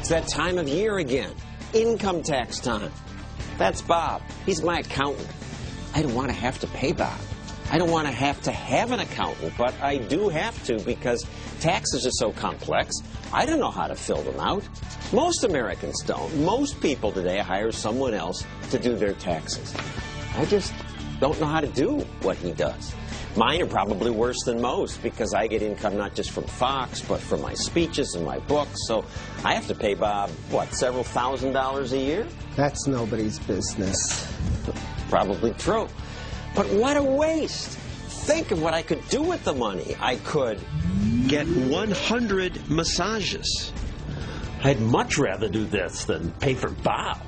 It's that time of year again. Income tax time. That's Bob. He's my accountant. I don't want to have to pay Bob. I don't want to have an accountant, but I do have to because taxes are so complex. I don't know how to fill them out. Most Americans don't. Most people today hire someone else to do their taxes. I just don't know how to do what he does. Mine are probably worse than most because I get income not just from Fox, but from my speeches and my books. So I have to pay Bob, what, several $1,000s a year? That's nobody's business. Probably true. But what a waste. Think of what I could do with the money. I could get 100 massages. I'd much rather do this than pay for Bob.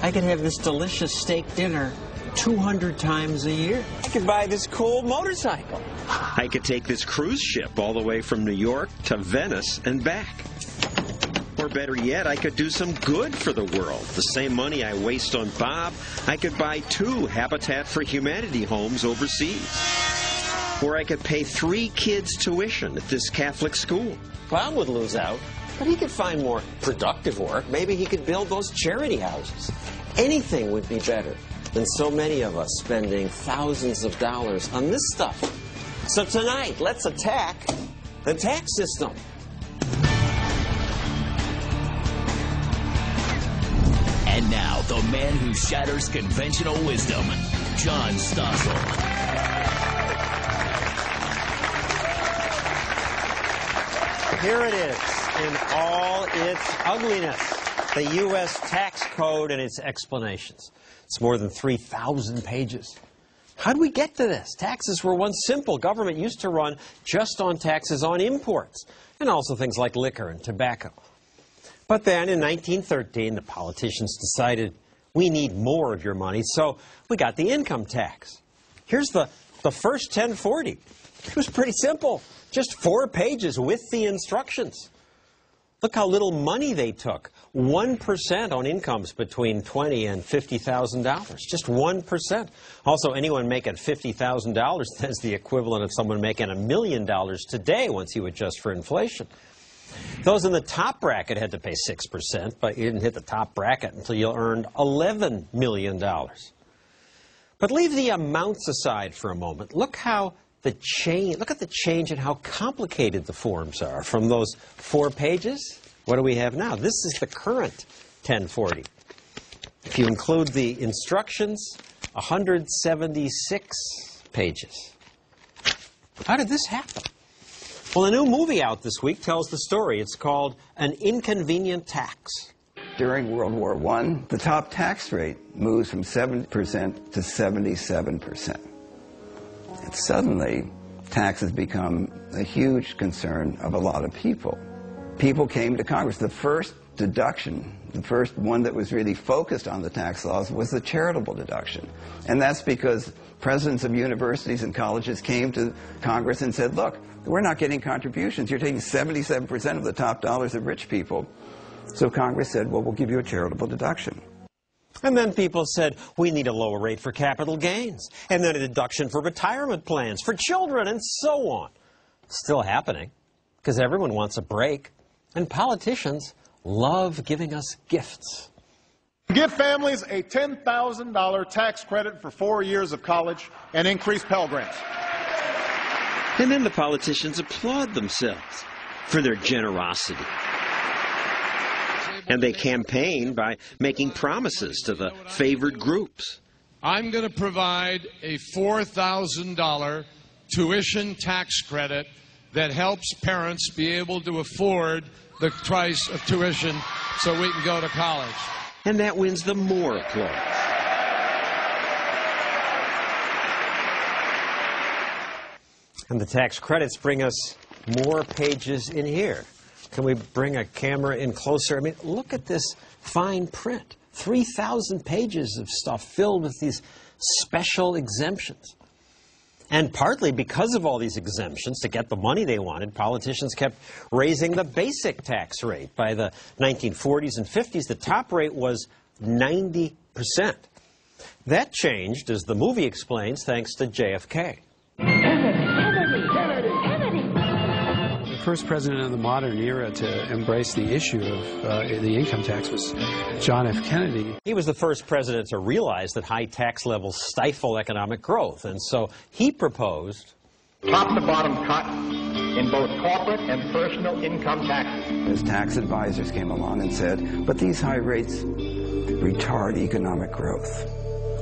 I could have this delicious steak dinner 200 times a year. I could buy this cool motorcycle. I could take this cruise ship all the way from New York to Venice and back. Or better yet, I could do some good for the world. The same money I waste on Bob, I could buy 2 Habitat for Humanity homes overseas. Or I could pay 3 kids' tuition at this Catholic school. Bob would lose out, but he could find more productive work. Maybe he could build those charity houses. Anything would be better than so many of us spending thousands of dollars on this stuff. So tonight, let's attack the tax system. And now, the man who shatters conventional wisdom, John Stossel. Here it is in all its ugliness, the U.S. tax code and its explanations. It's more than 3,000 pages. How did we get to this? Taxes were once simple. Government used to run just on taxes on imports and also things like liquor and tobacco. But then in 1913, the politicians decided we need more of your money, so we got the income tax. Here's the first 1040. It was pretty simple. Just 4 pages with the instructions. Look how little money they took. 1% on incomes between $20,000 and $50,000. Just 1%. Also, anyone making $50,000, that's the equivalent of someone making $1 million today once you adjust for inflation. Those in the top bracket had to pay 6%, but you didn't hit the top bracket until you earned $11 million. But leave the amounts aside for a moment. Look at the change in how complicated the forms are. From those 4 pages, what do we have now? This is the current 1040. If you include the instructions, 176 pages. How did this happen? Well, a new movie out this week tells the story. It's called An Inconvenient Tax. During World War I, the top tax rate moves from 7% to 77%. And suddenly, taxes become a huge concern of a lot of people. People came to Congress. The first deduction, the first one that was really focused on the tax laws, was the charitable deduction. And that's because presidents of universities and colleges came to Congress and said, look, we're not getting contributions. You're taking 77% of the top dollars of rich people. So Congress said, well, we'll give you a charitable deduction. And then people said, we need a lower rate for capital gains, and then a deduction for retirement plans, for children, and so on. Still happening, because everyone wants a break, and politicians love giving us gifts. Give families a $10,000 tax credit for 4 years of college and increase Pell Grants. And then the politicians applaud themselves for their generosity. And they campaign by making promises to the favored groups. I'm going to provide a $4,000 tuition tax credit that helps parents be able to afford the price of tuition so we can go to college. And that wins them more applause. And the tax credits bring us more pages in here. Can we bring a camera in closer? I mean, look at this fine print. 3,000 pages of stuff filled with these special exemptions. And partly because of all these exemptions, to get the money they wanted, politicians kept raising the basic tax rate. By the 1940s and 50s, the top rate was 90%. That changed, as the movie explains, thanks to JFK. first president of the modern era to embrace the issue of the income tax was John F. Kennedy. He was the first president to realize that high tax levels stifle economic growth, and so he proposed top-to-bottom cut in both corporate and personal income taxes. His tax advisors came along and said, but these high rates retard economic growth.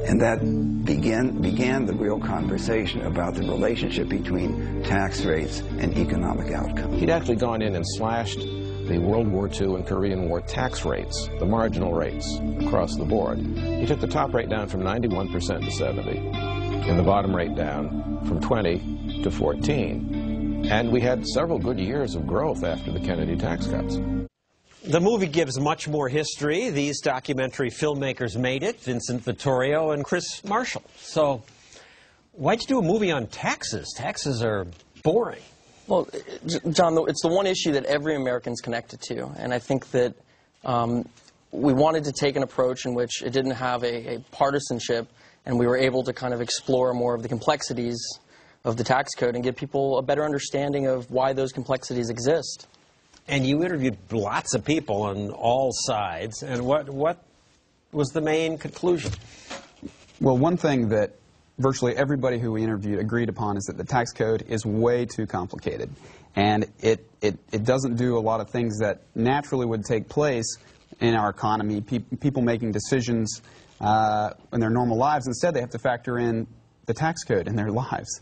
And that began the real conversation about the relationship between tax rates and economic outcome. He'd actually gone in and slashed the World War II and Korean War tax rates, the marginal rates across the board. He took the top rate down from 91% to 70%, and the bottom rate down from 20 to 14%. And we had several good years of growth after the Kennedy tax cuts. The movie gives much more history. These documentary filmmakers made it, Vincent Vittorio and Chris Marshall. So why'd you do a movie on taxes? Taxes are boring. Well, John, it's the one issue that every American's connected to. And I think that we wanted to take an approach in which it didn't have a partisanship, and we were able to kind of explore more of the complexities of the tax code and give people a better understanding of why those complexities exist. And you interviewed lots of people on all sides, and what was the main conclusion? Well, one thing that virtually everybody who we interviewed agreed upon is that the tax code is way too complicated, and it doesn't do a lot of things that naturally would take place in our economy, people making decisions in their normal lives. Instead, they have to factor in the tax code in their lives.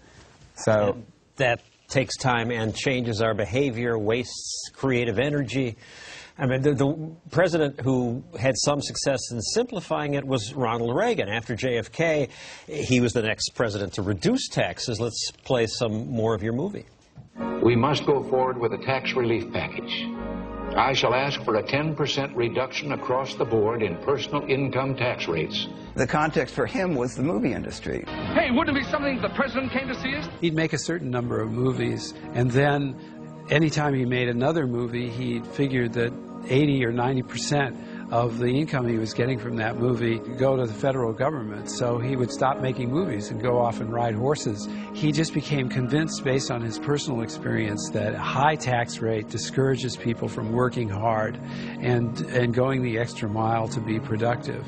So and that takes time and changes our behavior, wastes creative energy. I mean, the president who had some success in simplifying it was Ronald Reagan. After JFK, he was the next president to reduce taxes. Let's play some more of your movie. We must go forward with a tax relief package. I shall ask for a 10% reduction across the board in personal income tax rates. The context for him was the movie industry. Hey, wouldn't it be something if the president came to see us? He'd make a certain number of movies, and then anytime he made another movie, he figured that 80 or 90% of the income he was getting from that movie would go to the federal government. So he would stop making movies and go off and ride horses. He just became convinced, based on his personal experience, that a high tax rate discourages people from working hard and going the extra mile to be productive.